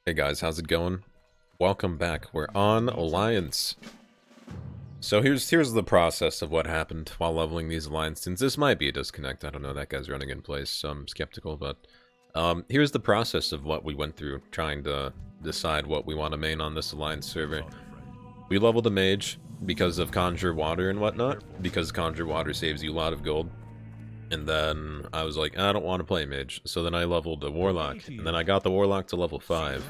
Hey guys, how's it going? Welcome back. We're on Alliance. So here's the process of what happened while leveling these alliances. This might be a disconnect. I don't know. That guy's running in place, so I'm skeptical. But here's the process of what we went through, trying to decide what we want to main on this alliance server. We leveled a mage because of Conjure Water and whatnot, because Conjure Water saves you a lot of gold. And then I was like, I don't want to play mage. So then I leveled a warlock, and then I got the warlock to level 5.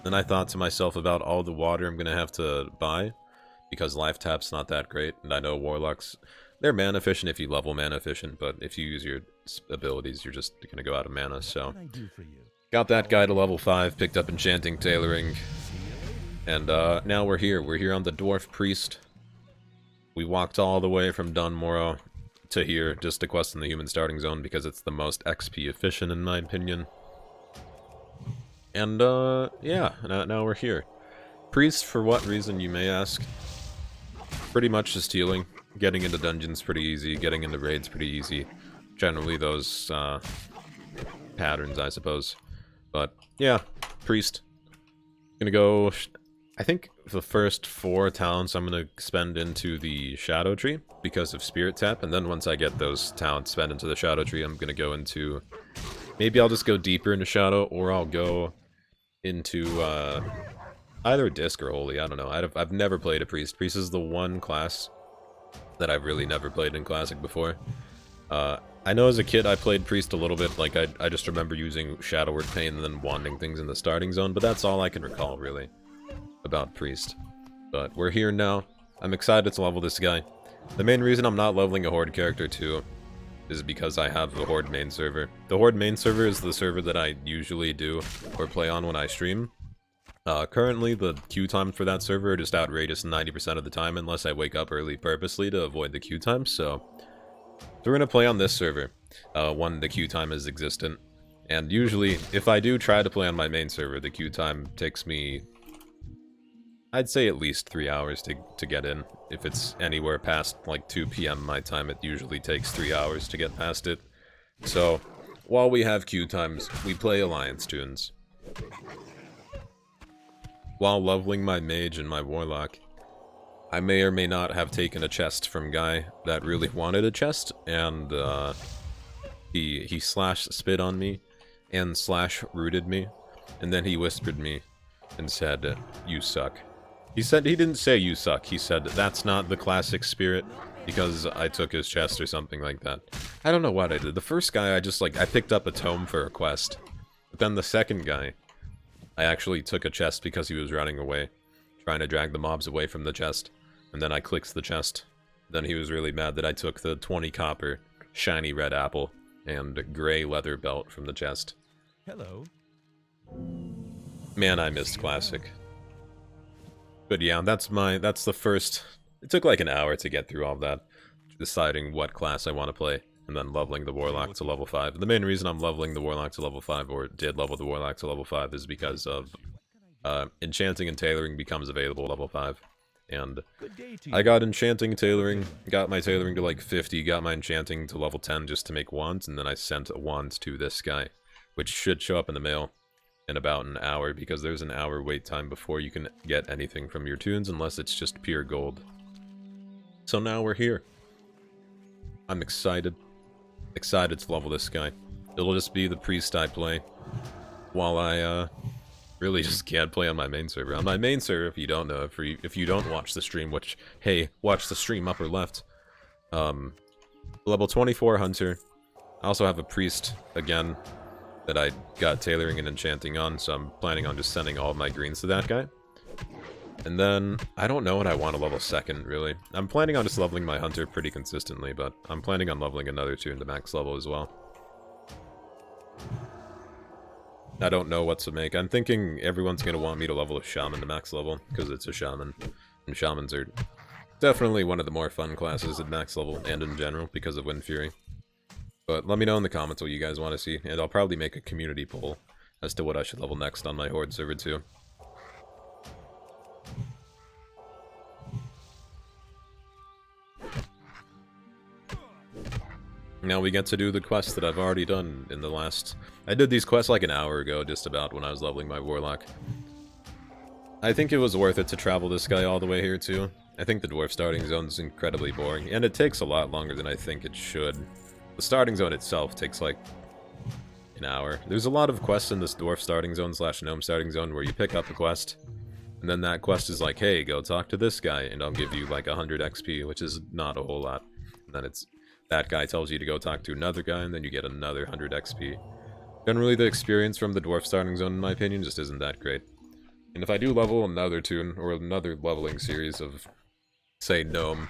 Then I thought to myself about all the water I'm going to have to buy, because life tap's not that great, and I know warlocks, they're mana efficient if you level mana efficient, but if you use your abilities, you're just going to go out of mana, so... Got that guy to level 5, picked up Enchanting Tailoring, and now we're here. We're here on the Dwarf Priest. We walked all the way from Dunmorrow to here just to quest in the human starting zone because it's the most XP efficient in my opinion. And yeah, now we're here. Priest, for what reason you may ask? Pretty much just healing. Getting into dungeons pretty easy, getting into raids pretty easy. Generally those patterns, I suppose. But yeah, Priest. Gonna go, I think the first 4 talents I'm gonna spend into the Shadow Tree because of Spirit Tap, and then once I get those talents spent into the Shadow Tree, I'm gonna go into... Maybe I'll just go deeper into Shadow, or I'll go into either Disc or Holy, I don't know. I've never played a Priest. Priest is the one class that I've really never played in Classic before. I know as a kid I played Priest a little bit, like I just remember using Shadow Word Pain and then wanding things in the starting zone, but that's all I can recall, really, about Priest. But we're here now. I'm excited to level this guy. The main reason I'm not leveling a Horde character too is because I have the Horde main server. The Horde main server is the server that I usually do or play on when I stream. Currently, the queue times for that server are just outrageous 90% of the time, unless I wake up early purposely to avoid the queue times, so we're gonna play on this server, when the queue time is existent. And usually, if I do try to play on my main server, the queue time takes me, I'd say at least 3 hours to get in. If it's anywhere past like 2 PM my time, it usually takes 3 hours to get past it. So, while we have queue times, we play Alliance tunes. While leveling my mage and my warlock, I may or may not have taken a chest from Guy that really wanted a chest, and he slash spit on me, and slash rooted me, and then he whispered me and said, "You suck." He didn't say "you suck," he said, "That's not the classic spirit," because I took his chest or something like that. I don't know what I did. The first guy, I picked up a tome for a quest. But then the second guy, I actually took a chest because he was running away, trying to drag the mobs away from the chest. And then I clicked the chest. Then he was really mad that I took the 20 copper, shiny red apple, and gray leather belt from the chest. Hello. Man, I missed Classic. But yeah, that's the first... It took like an hour to get through all that, deciding what class I want to play, and then leveling the Warlock to level 5. The main reason I'm leveling the Warlock to level 5, or did level the Warlock to level 5, is because of Enchanting and Tailoring becomes available level 5. And I got Enchanting Tailoring, got my Tailoring to like 50, got my Enchanting to level 10 just to make wands, and then I sent a wand to this guy, which should show up in the mail in about an hour, because there's an hour wait time before you can get anything from your tunes, unless it's just pure gold. So now we're here. I'm excited. Excited to level this guy. It'll just be the Priest I play, while I, really just can't play on my main server. On my main server, if you don't know, if you don't watch the stream, which, hey, watch the stream upper left. Level 24 Hunter. I also have a Priest, again, that I got Tailoring and Enchanting on, so I'm planning on just sending all of my greens to that guy. And then, I don't know what I want to level second, really. I'm planning on just leveling my Hunter pretty consistently, but I'm planning on leveling another tune to max level as well. I don't know what to make. I'm thinking everyone's going to want me to level a Shaman to max level, because it's a Shaman. And Shamans are definitely one of the more fun classes at max level, and in general, because of Wind Fury. But let me know in the comments what you guys want to see, and I'll probably make a community poll as to what I should level next on my Horde server too. Now we get to do the quests that I've already done in the last... I did these quests like an hour ago, just about, when I was leveling my Warlock. I think it was worth it to travel this guy all the way here too. I think the dwarf starting zone is incredibly boring, and it takes a lot longer than I think it should. The starting zone itself takes like an hour. There's a lot of quests in this dwarf starting zone / gnome starting zone where you pick up a quest, and then that quest is like, hey, go talk to this guy, and I'll give you like 100 XP, which is not a whole lot. And then it's that guy tells you to go talk to another guy, and then you get another 100 XP. Generally, the experience from the dwarf starting zone, in my opinion, just isn't that great. And if I do level another tune, or another leveling series of, say, gnome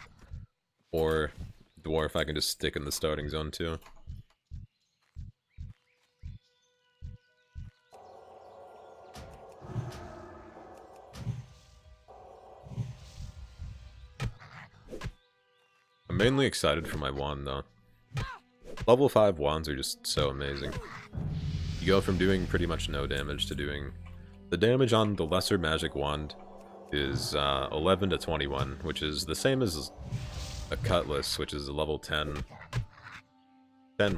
or dwarf, I can just stick in the starting zone too. I'm mainly excited for my wand, though. Level 5 wands are just so amazing. You go from doing pretty much no damage to doing... The damage on the lesser magic wand is 11 to 21, which is the same as a cutlass, which is a level 10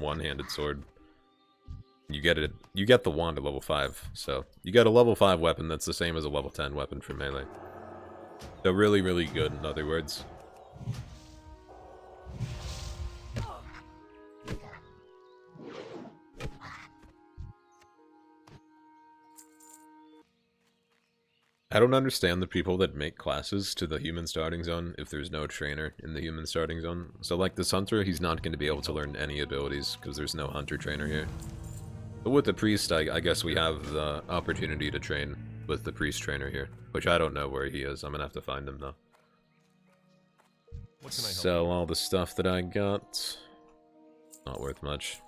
one-handed sword. You get the wand at level 5, so you get a level 5 weapon that's the same as a level 10 weapon for melee. So really, really good, in other words. I don't understand the people that make classes to the human starting zone if there's no trainer in the human starting zone. So like this hunter, he's not going to be able to learn any abilities because there's no hunter trainer here. But with the priest, I guess we have the opportunity to train with the priest trainer here, which I don't know where he is. I'm going to have to find him though. Sell all the stuff that I got. Not worth much.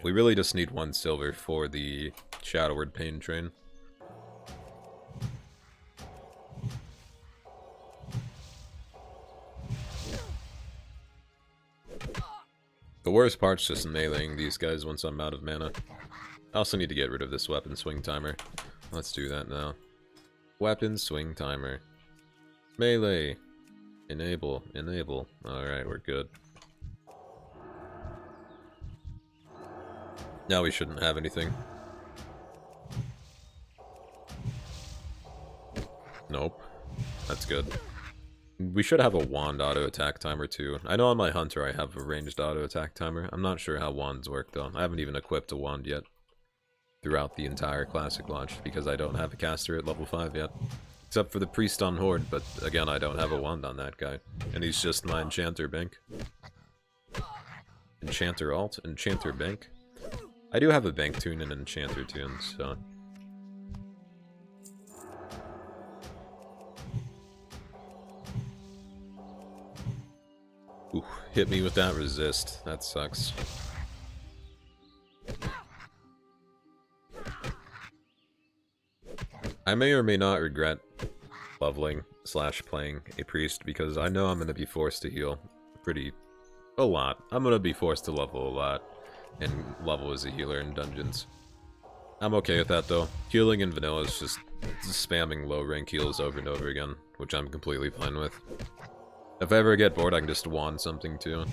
We really just need 1 silver for the Shadowward Pain train. The worst part's just meleeing these guys once I'm out of mana. I also need to get rid of this weapon swing timer. Let's do that now. Weapon swing timer. Melee. Enable. Enable. Alright, we're good. Now we shouldn't have anything. Nope. That's good. We should have a wand auto attack timer too. I know on my hunter I have a ranged auto attack timer. I'm not sure how wands work though. I haven't even equipped a wand yet throughout the entire classic launch because I don't have a caster at level 5 yet. Except for the priest on horde, but again I don't have a wand on that guy. And he's just my enchanter bank. Enchanter alt, enchanter bank. I do have a bank tune and enchanter tune, so... Ooh, hit me with that resist. That sucks. I may or may not regret leveling / playing a priest because I know I'm going to be forced to heal a lot. I'm going to be forced to level a lot and level as a healer in dungeons. I'm okay with that though. Healing in vanilla is just spamming low rank heals over and over again, which I'm completely fine with. If I ever get bored, I can just wand something too.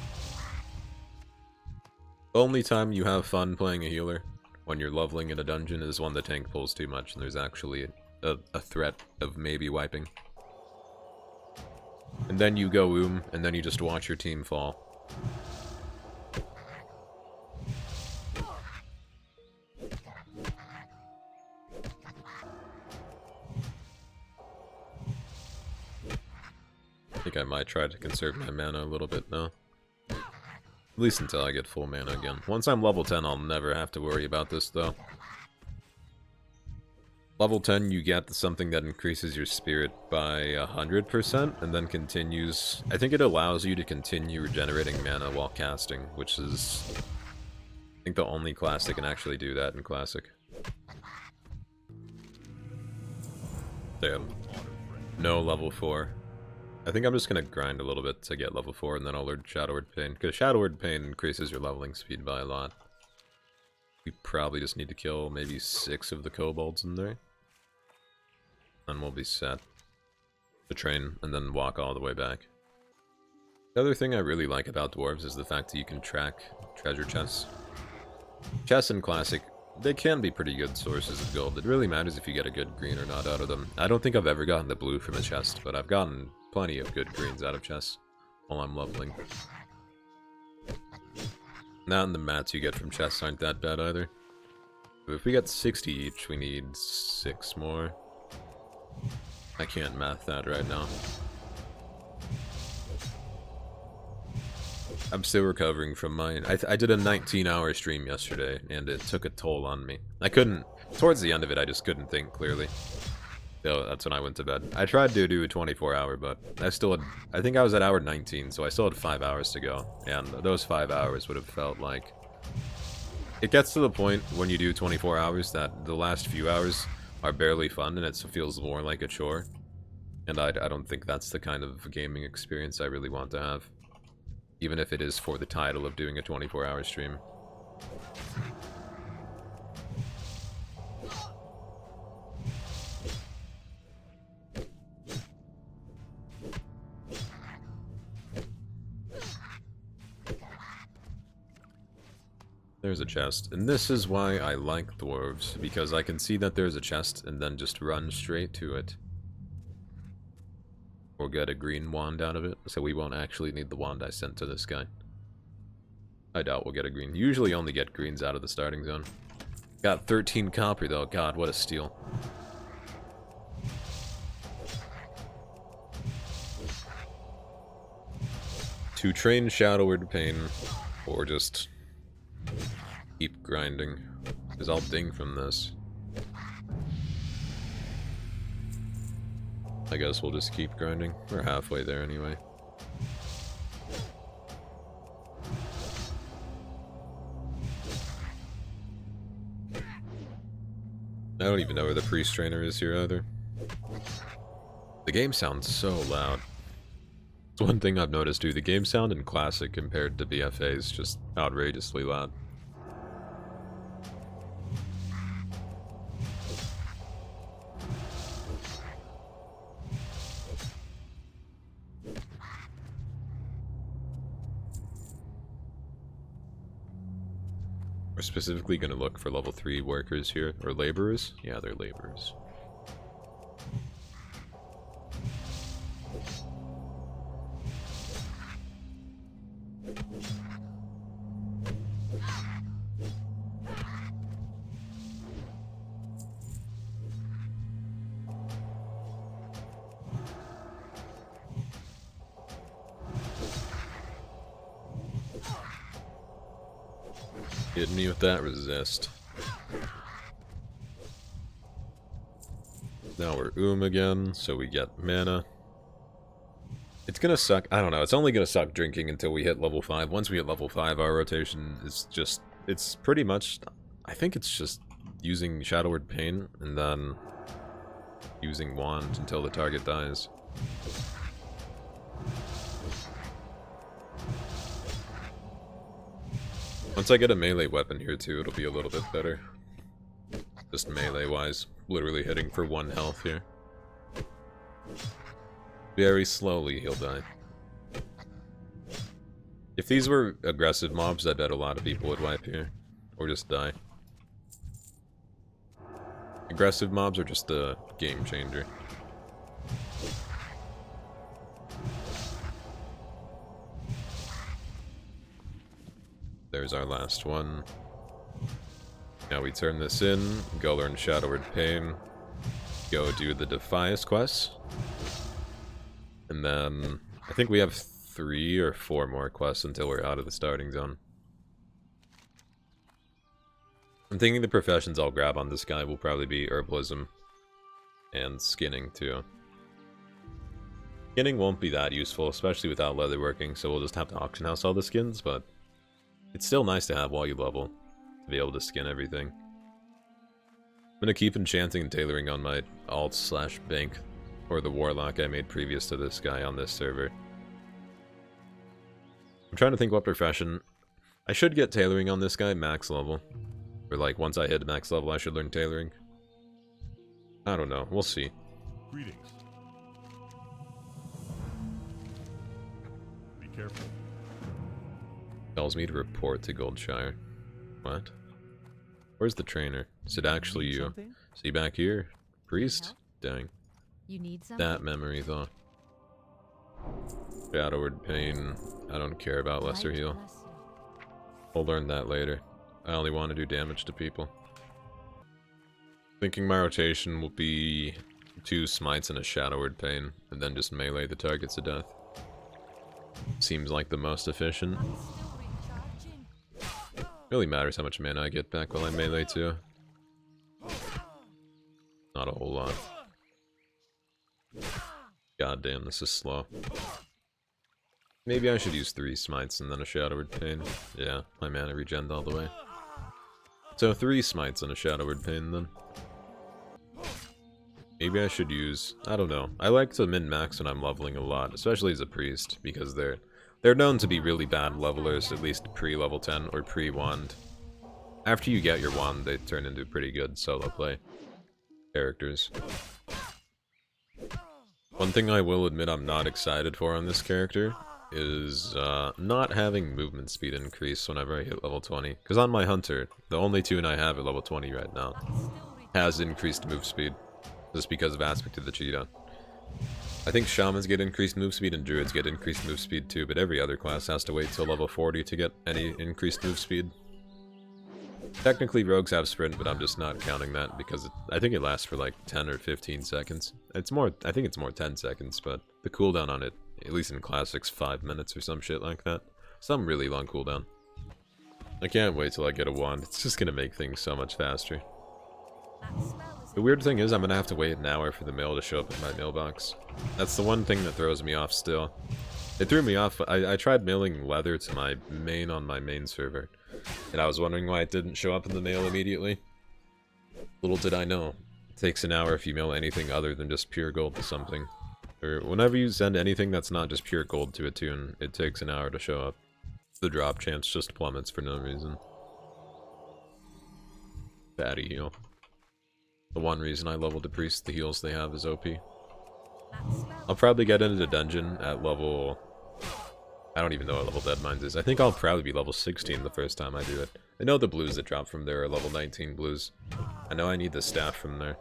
The only time you have fun playing a healer when you're leveling in a dungeon is when the tank pulls too much and there's actually a threat of maybe wiping. And then you go and then you just watch your team fall. I think I might try to conserve my mana a little bit now. At least until I get full mana again. Once I'm level 10, I'll never have to worry about this, though. Level 10, you get something that increases your spirit by 100%, and then continues... I think it allows you to continue regenerating mana while casting, which is... I think the only class that can actually do that in Classic. Damn. No level 4. I think I'm just gonna grind a little bit to get level 4, and then I'll learn Shadowward Pain, because Shadowward Pain increases your leveling speed by a lot. We probably just need to kill maybe 6 of the kobolds in there. And we'll be set. To train, and then walk all the way back. The other thing I really like about dwarves is the fact that you can track treasure chests. Chests in Classic They can be pretty good sources of gold. It really matters if you get a good green or not out of them. I don't think I've ever gotten the blue from a chest, but I've gotten plenty of good greens out of chests while I'm leveling. That and the mats you get from chests aren't that bad either. But if we get 60 each, we need 6 more. I can't math that right now. I'm still recovering from mine. I did a 19-hour stream yesterday, and it took a toll on me. I couldn't... Towards the end of it, I just couldn't think clearly. So that's when I went to bed. I tried to do a 24-hour, but I still had... I think I was at hour 19, so I still had 5 hours to go. And those 5 hours would have felt like... It gets to the point when you do 24 hours that the last few hours are barely fun, and it feels more like a chore. And I don't think that's the kind of gaming experience I really want to have. Even if it is for the title of doing a 24-hour stream. There's a chest, and this is why I like dwarves, because I can see that there's a chest and then just run straight to it. Or get a green wand out of it, so we won't actually need the wand I sent to this guy. I doubt we'll get a green. Usually only get greens out of the starting zone. Got 13 copper though, god, what a steal. To train Shadowward Pain, or just keep grinding, because I'll ding from this. I guess we'll just keep grinding. We're halfway there anyway. I don't even know where the priest trainer is here either. The game sounds so loud. It's one thing I've noticed too. The game sound in Classic compared to BFA is just outrageously loud. We're specifically going to look for level 3 workers here, or laborers? Yeah, they're laborers. Hit me with that resist. Now we're again, so we get mana. It's gonna suck. I don't know. It's only gonna suck drinking until we hit level 5. Once we hit level 5, our rotation is just... It's pretty much... I think it's just using Shadowward Pain, and then using Wand until the target dies. Once I get a melee weapon here too, it'll be a little bit better. Just melee-wise. Literally hitting for 1 health here. Very slowly he'll die. If these were aggressive mobs, I bet a lot of people would wipe here. Or just die. Aggressive mobs are just a game changer. There's our last one. Now we turn this in, go learn Shadowward Pain, go do the Defias quests, and then I think we have 3 or 4 more quests until we're out of the starting zone. I'm thinking the professions I'll grab on this guy will probably be herbalism and skinning too. Skinning won't be that useful, especially without leatherworking, so we'll just have to auction house all the skins, but it's still nice to have while you level, to be able to skin everything. I'm gonna keep enchanting and tailoring on my alt/bank, or the warlock I made previous to this guy on this server. I'm trying to think what profession. I should get tailoring on this guy max level. Or like, once I hit max level I should learn tailoring. I don't know, we'll see. Greetings. Be careful. Tells me to report to Goldshire. What? Where's the trainer? Is it actually you? Something? See back here? Priest? Dang. You need something? That memory though. Shadowward Pain. I don't care about lesser Light heal. bless you. We'll learn that later. I only want to do damage to people. Thinking my rotation will be 2 smites and a Shadowward Pain, and then just melee the targets to death. Seems like the most efficient. I'm still recharging. Really matters how much mana I get back while I melee too. Not a whole lot. God damn, this is slow. Maybe I should use 3 smites and then a Shadowward Pain. Yeah, my mana regened all the way. So 3 smites and a Shadowward Pain then. Maybe I should use... I don't know. I like to min-max when I'm leveling a lot, especially as a priest, because they're known to be really bad levelers, at least pre-level 10 or pre-wand. After you get your wand, they turn into pretty good solo play characters. One thing I will admit I'm not excited for on this character is not having movement speed increase whenever I hit level 20. Because on my hunter, the only tune I have at level 20 right now has increased move speed, just because of Aspect of the Cheetah. I think Shamans get increased move speed and Druids get increased move speed too, but every other class has to wait till level 40 to get any increased move speed. Technically Rogues have Sprint, but I'm just not counting that because I think it lasts for like 10 or 15 seconds. It's more, I think it's more 10 seconds, but the cooldown on it, at least in Classics, 5 minutes or some shit like that. Some really long cooldown. I can't wait till I get a wand, it's just gonna make things so much faster. The weird thing is I'm gonna have to wait an hour for the mail to show up in my mailbox. That's the one thing that throws me off still. It threw me off. I tried mailing leather to my main on my main server, and I was wondering why it didn't show up in the mail immediately. Little did I know, it takes an hour if you mail anything other than just pure gold to something. Or whenever you send anything that's not just pure gold to a tune, it takes an hour to show up. The drop chance just plummets for no reason. Fatty heal. The one reason I leveled the priest, the heals they have is OP. I'll probably get into the dungeon at level... I don't even know what level Deadmines is. I think I'll probably be level 16 the first time I do it. I know the blues that drop from there are level 19 blues. I know I need the staff from there.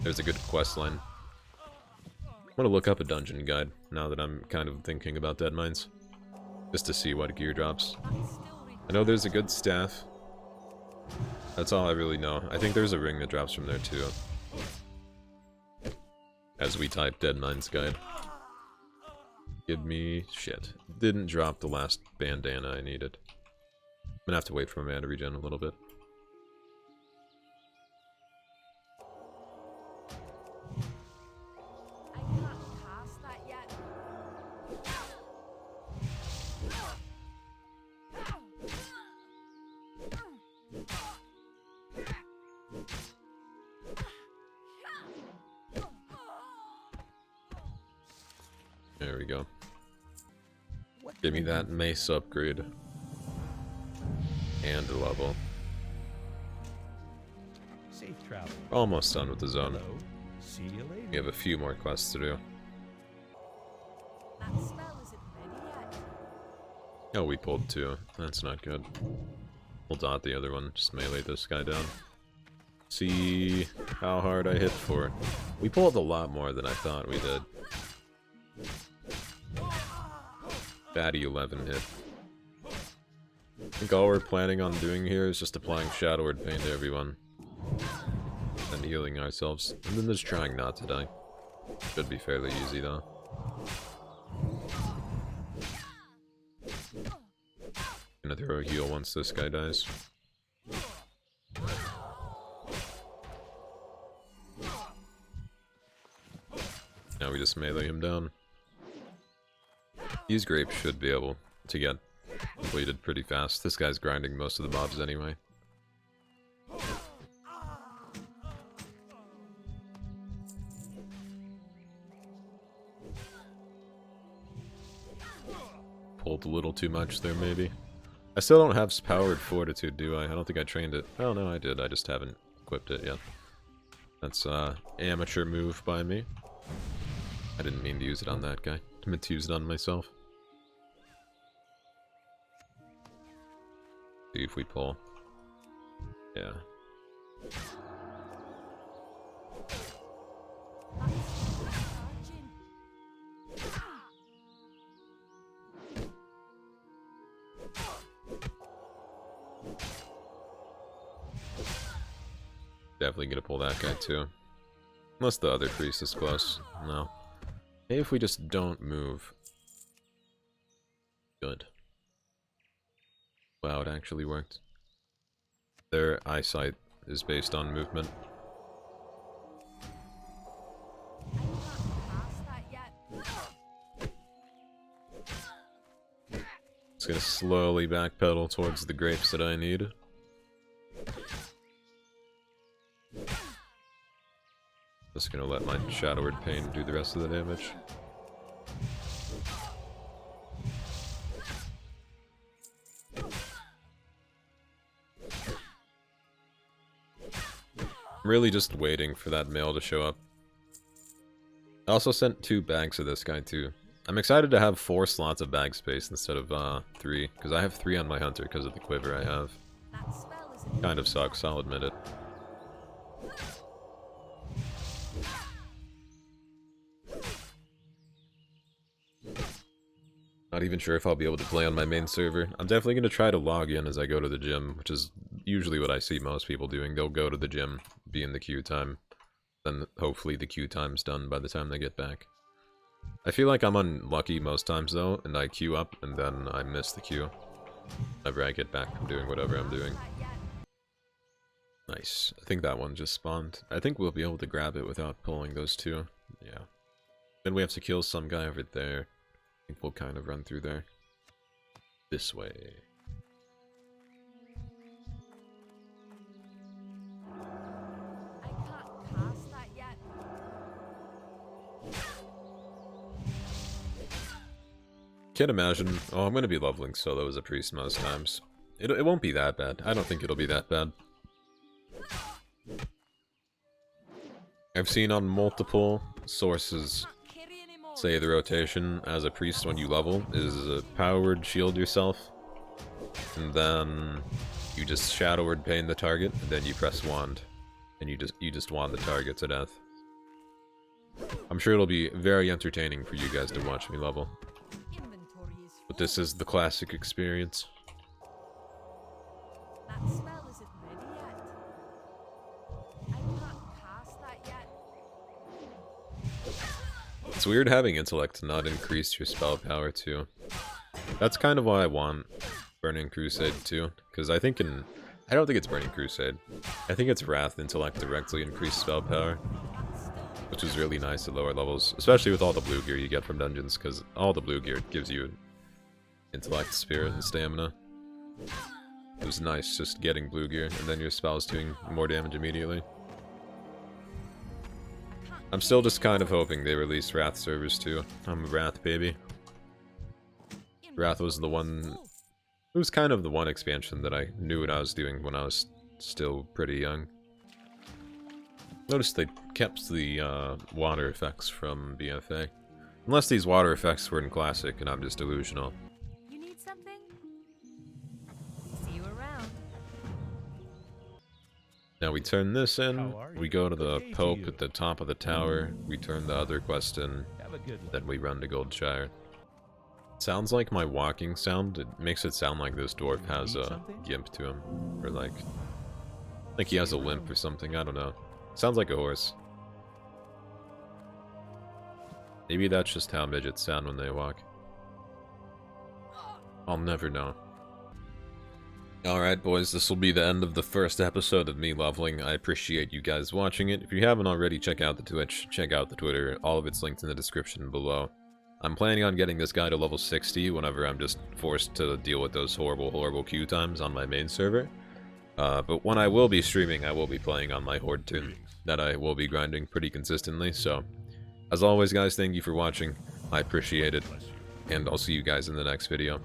There's a good quest line. I'm gonna look up a dungeon guide, now that I'm kind of thinking about Deadmines. Just to see what gear drops. I know there's a good staff. That's all I really know. I think there's a ring that drops from there too. As we type Deadmines guide. Give me... shit. Didn't drop the last bandana I needed. I'm gonna have to wait for my mana to regen a little bit. I can't cast that yet. There we go. Give me that mace upgrade. And a level. Safe travel. Almost done with the zone. Hello. See you later. We have a few more quests to do. That spell isn't ready yet. Oh, we pulled 2. That's not good. We'll dot the other one. Just melee this guy down. See how hard I hit for. We pulled a lot more than I thought we did. Fatty 11 hit. I think all we're planning on doing here is just applying Shadowward Pain to everyone. And healing ourselves. And then just trying not to die. Should be fairly easy though. Gonna throw a heal once this guy dies. Now we just melee him down. These grapes should be able to get completed pretty fast. This guy's grinding most of the mobs anyway. Pulled a little too much there, maybe. I still don't have powered fortitude, do I? I don't think I trained it. Oh, no, I did. I just haven't equipped it yet. That's amateur move by me. I didn't mean to use it on that guy. I meant to use it on myself. See if we pull. Yeah. Definitely gonna pull that guy too. Unless the other priest is close. No. Maybe if we just don't move. Good. Wow, it actually worked. Their eyesight is based on movement. I can't cast that yet. It's gonna slowly backpedal towards the grapes that I need. Just gonna let my Shadowward Pain do the rest of the damage. I'm really just waiting for that mail to show up. I also sent 2 bags of this guy too. I'm excited to have 4 slots of bag space instead of 3, because I have 3 on my hunter because of the quiver I have. That spell isn't Kind of sucks, I'll admit it. Not even sure if I'll be able to play on my main server. I'm definitely going to try to log in as I go to the gym, which is usually what I see most people doing. They'll go to the gym, be in the queue time, then hopefully the queue time's done by the time they get back. I feel like I'm unlucky most times though, and I queue up and then I miss the queue whenever I get back from doing whatever I'm doing. that yet. Nice. I think that one just spawned. I think we'll be able to grab it without pulling those 2. Yeah. Then we have to kill some guy over there. I think we'll kind of run through there. This way. I can't cast that yet. Can't imagine. Oh, I'm going to be leveling solo as a priest most times. It won't be that bad. I don't think it'll be that bad. I've seen on multiple sources Can't carry anymore. say the rotation as a priest when you level is a power word shield yourself, and then you just shadow word pain the target, and then you press wand, and you just wand the target to death. I'm sure it'll be very entertaining for you guys to watch me level, Inventory is but this is the classic experience. That spell isn't ready yet. I can't cast that yet. It's weird having intellect not increase your spell power too. That's kind of why I want Burning Crusade too, because I don't think it's Burning Crusade. I think it's Wrath intellect directly increased spell power, which is really nice at lower levels, especially with all the blue gear you get from dungeons, because all the blue gear gives you intellect, spirit, and stamina. It was nice just getting blue gear, and then your spell's doing more damage immediately. I'm still just kind of hoping they release Wrath servers too. I'm a Wrath baby. Wrath was the one... It was kind of the one expansion that I knew what I was doing when I was still pretty young. Notice they kept the water effects from BFA. Unless these water effects were in Classic and I'm just delusional. You need something? See you around. Now we turn this in, How are we you? go to the Good day to Pope you. at the top of the tower, we turn the other quest in, Have a good one. then we run to Goldshire. Sounds like my walking sound, it makes it sound like this dwarf has Need a something? gimp to him. Or like he has a limp or something, I don't know. Sounds like a horse. Maybe that's just how midgets sound when they walk. I'll never know. Alright boys, this will be the end of the first episode of me leveling. I appreciate you guys watching it. If you haven't already, check out the Twitch, check out the Twitter, all of it's linked in the description below. I'm planning on getting this guy to level 60 whenever I'm just forced to deal with those horrible queue times on my main server. But when I will be streaming, I will be playing on my Horde tune that I will be grinding pretty consistently, so... As always guys, thank you for watching, I appreciate it, and I'll see you guys in the next video.